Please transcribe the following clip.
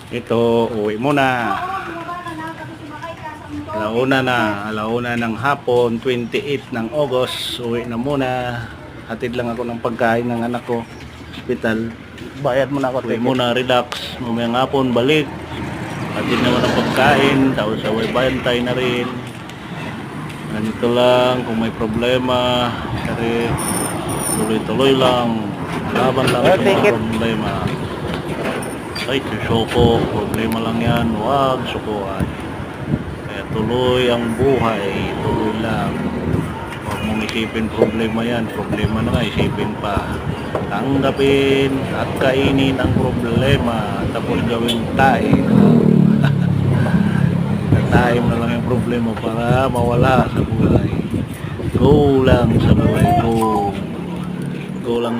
Ito, uwi muna. Alauna ng hapon, 28 ng August. Uwi na muna. Hatid lang ako ng pagkain ng anak ko. Hospital. Bayad mo na ako. Uwi muna, relax. Mamayang hapon, balik. Hatid naman ang pagkain. Tapos away bantay na rin. Ganito lang. Kung may problema, tuloy-tuloy lang. Laban lang sa mga problema. Ay, susuko. Problema lang yan. Huwag sukuan. Kaya tuloy ang buhay. Tuloy lang. Huwag mong isipin problema yan. Problema na nga, isipin pa. Tanggapin at kainin ang problema. Tapos gawin tayo. Time na lang yung problema para mawala sa buhay. Go lang sa buhay. Go lang.